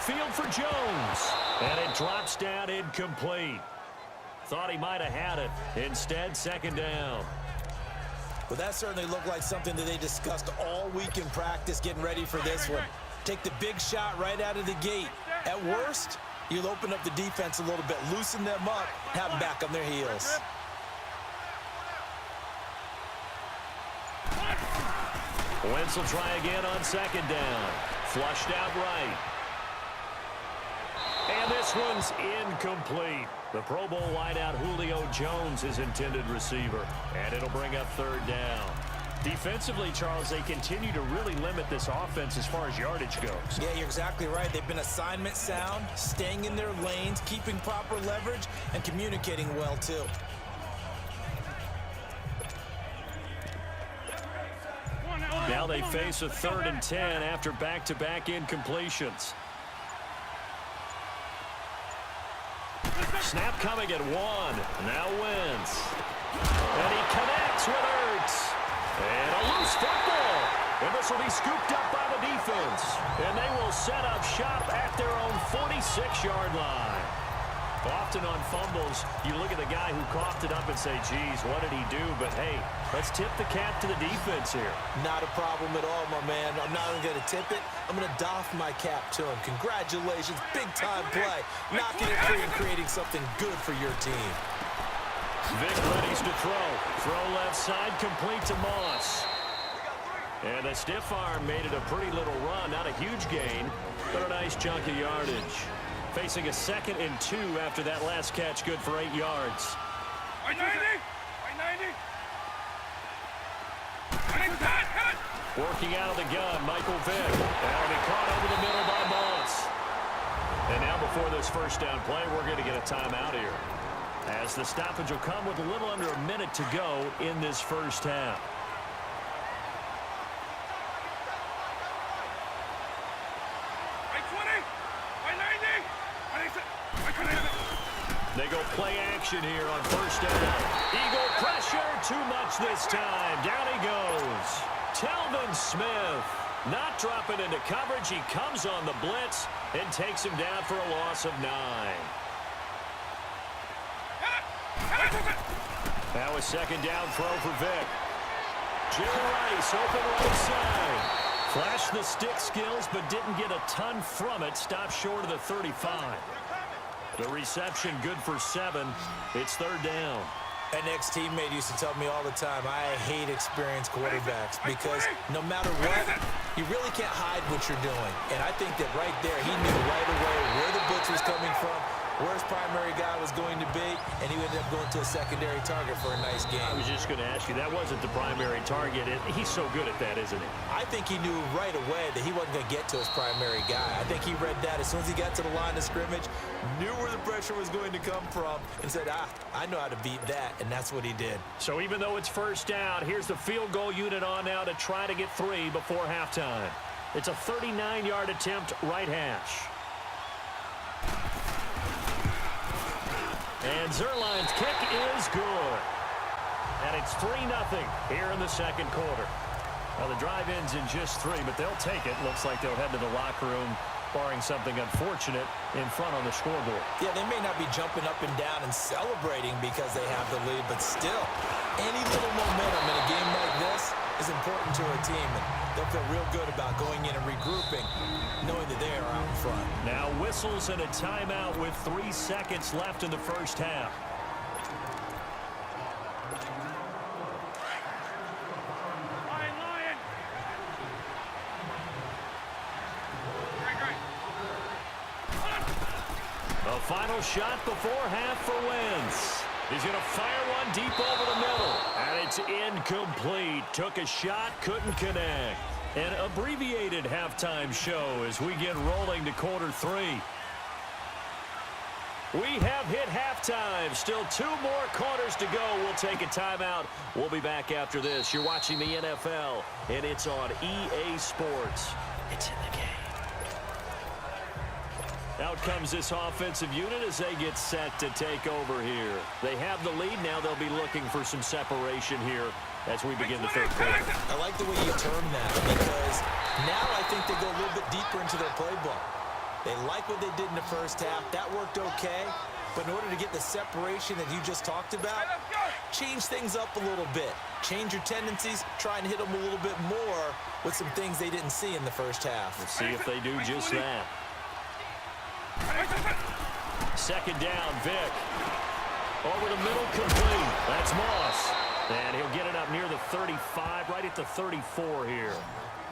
field for Jones. And it drops down incomplete. Thought he might have had it. Instead, second down. Well, that certainly looked like something that they discussed all week in practice getting ready for this one. Take the big shot right out of the gate. At worst, you'll open up the defense a little bit, loosen them up, have them back on their heels. Wentz will try again on second down. Flushed out right. And this one's incomplete. The Pro Bowl wideout Julio Jones is intended receiver. And it'll bring up third down. Defensively, Charles, they continue to really limit this offense as far as yardage goes. Yeah, you're exactly right. They've been assignment sound, staying in their lanes, keeping proper leverage, and communicating well, too. Now they face a 3rd and 10 after back-to-back incompletions. Snap coming at 1. Now Wentz. And he connects with Ertz. And a loose football. And this will be scooped up by the defense. And they will set up shop at their own 46-yard line. Often on fumbles, you look at the guy who coughed it up and say, geez, what did he do? But, hey, let's tip the cap to the defense here. Not a problem at all, my man. I'm not only going to tip it, I'm going to doff my cap to him. Congratulations, big-time play. Knocking it free and creating something good for your team. Vic readies to throw. Throw left side, complete to Moss. And the stiff arm made it a pretty little run. Not a huge gain, but a nice chunk of yardage. Facing a 2nd and 2 after that last catch, good for 8 yards. Working out of the gun, Michael Vick. That'll be caught over the middle by Moss. And now before this first down play, we're going to get a timeout here, as the stoppage will come with a little under a minute to go in this first half. They go play action here on first down. Eagle pressure, too much this time. Down he goes. Telvin Smith not dropping into coverage. He comes on the blitz and takes him down for a loss of 9. Now a second down throw for Vic. Jim Rice open right side. Flashed the stick skills but didn't get a ton from it. Stopped short of the 35. The reception good for 7. It's third down. An ex-teammate used to tell me all the time, I hate experienced quarterbacks because no matter what, you really can't hide what you're doing. And I think that right there, he knew right away where the blitz was coming from, where his primary guy was going to be, and he ended up going to a secondary target for a nice game. I was just going to ask you, that wasn't the primary target. He's so good at that, isn't he? I think he knew right away that he wasn't going to get to his primary guy. I think he read that as soon as he got to the line of scrimmage, knew where the pressure was going to come from, and said, I know how to beat that, and that's what he did. So even though it's first down, here's the field goal unit on now to try to get 3 before halftime. It's a 39-yard attempt, right hash. And Zerline's kick is good. And it's 3-0 here in the second quarter. Well, the drive ends in just 3, but they'll take it. Looks like they'll head to the locker room, barring something unfortunate, in front on the scoreboard. Yeah, they may not be jumping up and down and celebrating because they have the lead, but still, any little momentum in a game like this is important to a team, and they'll feel real good about going in and regrouping, knowing that they are out in front. Now whistles and a timeout with 3 seconds left in the first half. A final shot before half for Wentz. He's going to fire one deep over the middle. And it's incomplete. Took a shot, couldn't connect. An abbreviated halftime show as we get rolling to quarter 3. We have hit halftime. Still 2 more quarters to go. We'll take a timeout. We'll be back after this. You're watching the NFL, and it's on EA Sports. It's in the game. Out comes this offensive unit as they get set to take over here. They have the lead. Now they'll be looking for some separation here as we begin the third quarter. I like the way you term that because now I think they go a little bit deeper into their playbook. They like what they did in the first half. That worked okay. But in order to get the separation that you just talked about, change things up a little bit. Change your tendencies, try and hit them a little bit more with some things they didn't see in the first half. Let's see if they do just that. Second down, Vick. Over the middle, complete. That's Moss. And he'll get it up near the 35, right at the 34 here.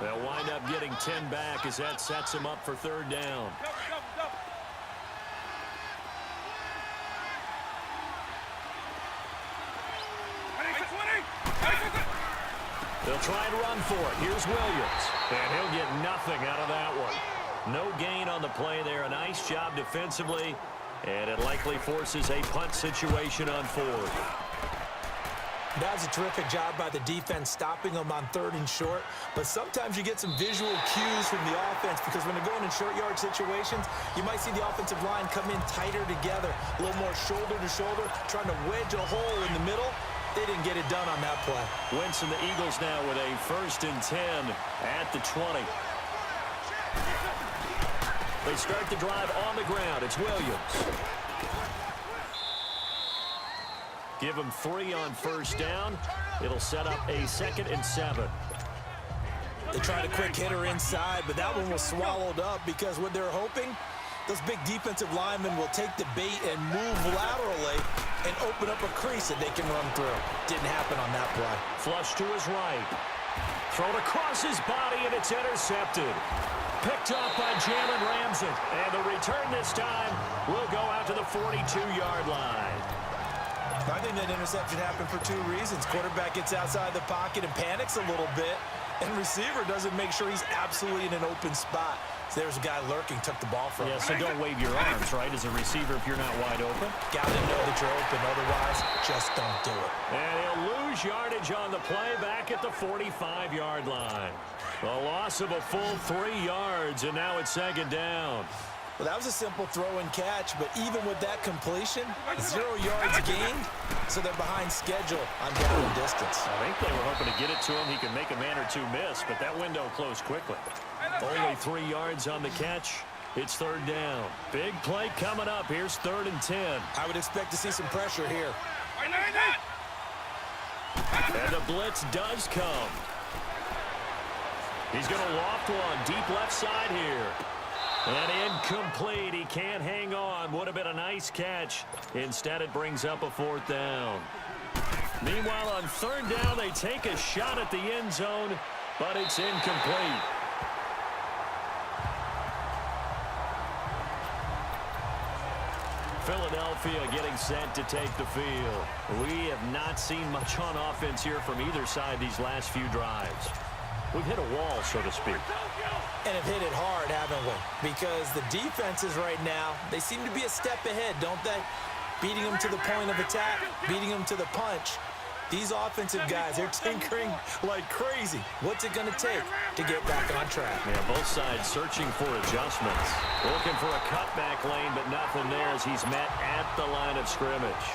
They'll wind up getting 10 back as that sets him up for third down. They'll try and run for it. Here's Williams. And he'll get nothing out of that one. No gain on the play there. A nice job defensively. And it likely forces a punt situation on fourth. That was a terrific job by the defense stopping them on third and short. But sometimes you get some visual cues from the offense because when they're going in short yard situations, you might see the offensive line come in tighter together, a little more shoulder to shoulder, trying to wedge a hole in the middle. They didn't get it done on that play. Wentz and the Eagles now with a 1st and 10 at the 20. They start the drive on the ground. It's Williams. Give him 3 on first down. It'll set up a 2nd and 7. They tried a quick hitter inside, but that one was swallowed up because what they're hoping, those big defensive linemen will take the bait and move laterally and open up a crease that they can run through. Didn't happen on that play. Flush to his right. Thrown across his body, and it's intercepted. Picked up by Jalen Ramsey. And the return this time will go out to the 42-yard line. I think that interception happened for 2 reasons. Quarterback gets outside the pocket and panics a little bit, and receiver doesn't make sure he's absolutely in an open spot. So there's a guy lurking, took the ball from him. Yeah, so don't wave your arms, right, as a receiver if you're not wide open. Got to know that you're open, otherwise just don't do it. And he'll lose yardage on the play back at the 45-yard line. A loss of a full 3 yards, and now it's 2nd down. Well, that was a simple throw and catch, but even with that completion, 0 yards gained, so they're behind schedule on down and distance. I think they were hoping to get it to him. He could make a man or 2 miss, but that window closed quickly. Only 3 yards on the catch. It's 3rd down. Big play coming up. Here's 3rd and 10. I would expect to see some pressure here. And the blitz does come. He's going to loft one deep left side here. And incomplete. He can't hang on. Would have been a nice catch. Instead, it brings up a 4th down. Meanwhile, on 3rd down, they take a shot at the end zone, but it's incomplete. Philadelphia getting set to take the field. We have not seen much on offense here from either side these last few drives. We've hit a wall, so to speak. And have hit it hard, haven't we? Because the defenses right now, they seem to be a step ahead, don't they? Beating them to the point of attack, beating them to the punch. These offensive guys, they're tinkering like crazy. What's it going to take to get back on track? Yeah, both sides searching for adjustments. Looking for a cutback lane, but nothing there as he's met at the line of scrimmage.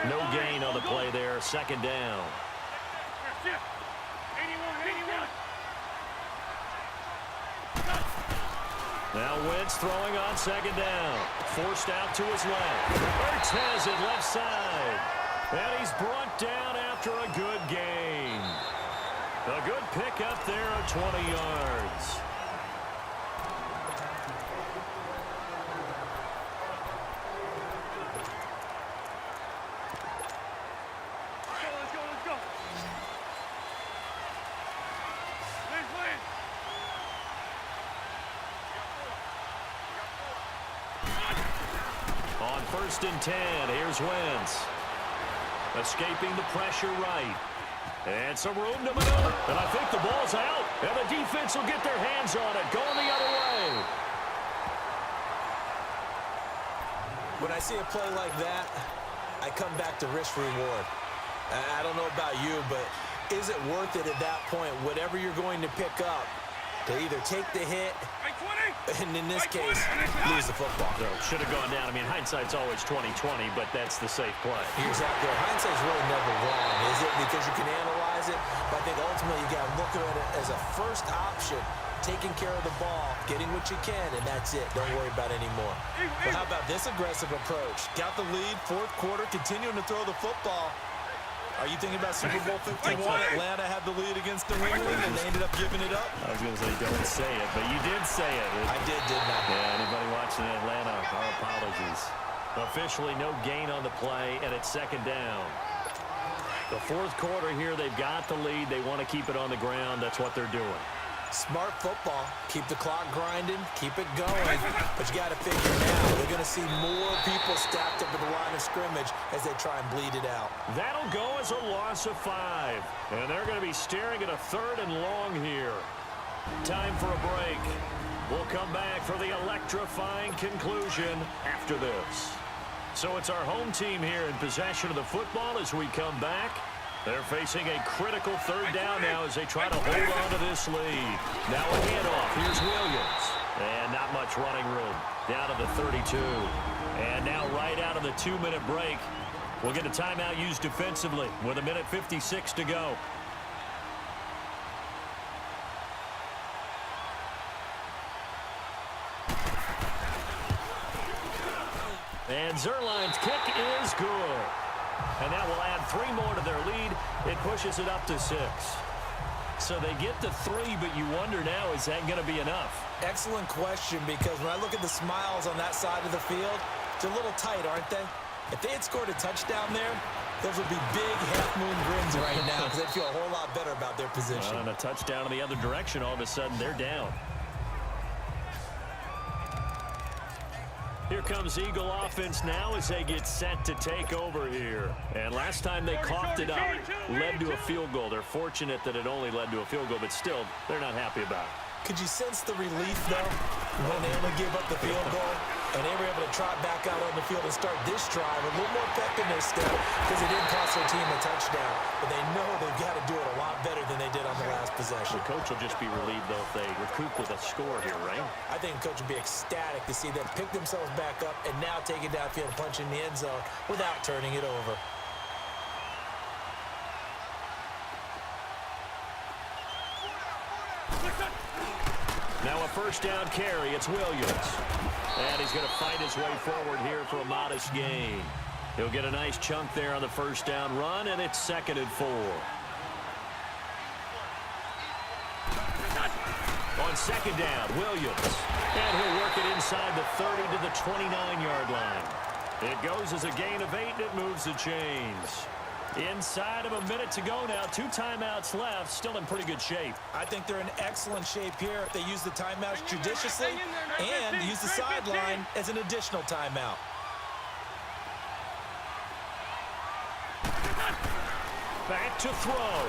No gain on the play there, 2nd down. Now Wentz throwing on 2nd down. Forced out to his left. Ertz has it left side. And he's brought down after a good gain. A good pickup there of 20 yards. On 1st and 10, here's Wentz. Escaping the pressure right. And some room to maneuver. And I think the ball's out. And the defense will get their hands on it. Going the other way. When I see a play like that, I come back to risk reward. I don't know about you, but is it worth it at that point, whatever you're going to pick up, to either take the hit, and in this case, lose the football? So should have gone down. I mean, hindsight's always 20/20, but that's the safe play. Exactly. Hindsight's really never wrong, is it? Because you can analyze it. But I think ultimately you got to look at it as a first option, taking care of the ball, getting what you can, and that's it. Don't worry about it anymore. But how about this aggressive approach? Got the lead, fourth quarter, continuing to throw the football. Are you thinking about Super Bowl 51? Atlanta had the lead against New England, and they ended up giving it up? I was going to say, don't say it, but you did say it. I didn't I? Yeah, anybody watching Atlanta, our apologies. Officially no gain on the play, and it's second down. The fourth quarter here, they've got the lead. They want to keep it on the ground. That's what they're doing. Smart football. Keep the clock grinding. Keep it going. But you got to figure now, they're going to see more people stacked up at the line of scrimmage as they try and bleed it out. That'll go as a loss of 5. And they're going to be staring at a 3rd and long here. Time for a break. We'll come back for the electrifying conclusion after this. So it's our home team here in possession of the football as we come back. They're facing a critical 3rd down now as they try to hold on to this lead. Now a handoff. Here's Williams. And not much running room. Down to the 32. And now right out of the 2-minute break, we'll get a timeout used defensively with 1:56 to go. And Zerline's kick is good. And that will add 3 more to their lead. It pushes it up to 6. So they get to 3, but you wonder now, is that going to be enough? Excellent question, because when I look at the smiles on that side of the field, they're a little tight, aren't they? If they had scored a touchdown there, those would be big half-moon grins right now because they'd feel a whole lot better about their position. And a touchdown in the other direction, all of a sudden they're down. Here comes Eagle offense now as they get set to take over here. And last time they coughed it up, led to a field goal. They're fortunate that it only led to a field goal, but still, they're not happy about it. Could you sense the relief, though, when they only gave up the field goal? And they were able to trot back out on the field and start this drive with a little more pep in their step because it didn't cost their team a touchdown. But they know they've got to do it a lot better than they did on the last possession. The coach will just be relieved, though, if they recoup with a score here, right? I think the coach will be ecstatic to see them pick themselves back up and now take it downfield and punch in the end zone without turning it over. Now a first down carry. It's Williams. And he's going to fight his way forward here for a modest gain. He'll get a nice chunk there on the first down run, and it's 2nd and 4. On 2nd down, Williams. And he'll work it inside the 30 to the 29-yard line. It goes as a gain of 8, and it moves the chains. Inside of a minute to go now. 2 timeouts left. Still in pretty good shape. I think they're in excellent shape here if they use the timeouts judiciously and use the sideline as an additional timeout. Back to throw.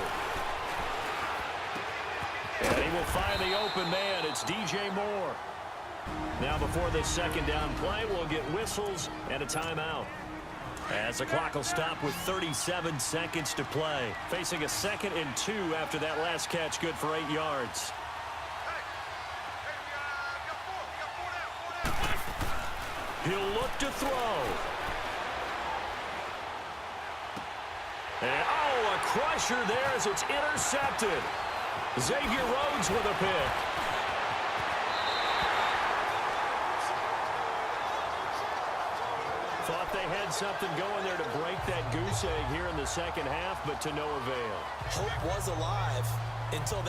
And he will find the open man. It's DJ Moore. Now before this second down play, we'll get whistles and a timeout. As the clock will stop with 37 seconds to play. Facing a 2nd and 2 after that last catch, good for 8 yards. He'll look to throw. And, oh, a crusher there as it's intercepted. Xavier Rhodes with a pick. Thought they had something going there to break that goose egg here in the second half, but to no avail. Hope was alive until that.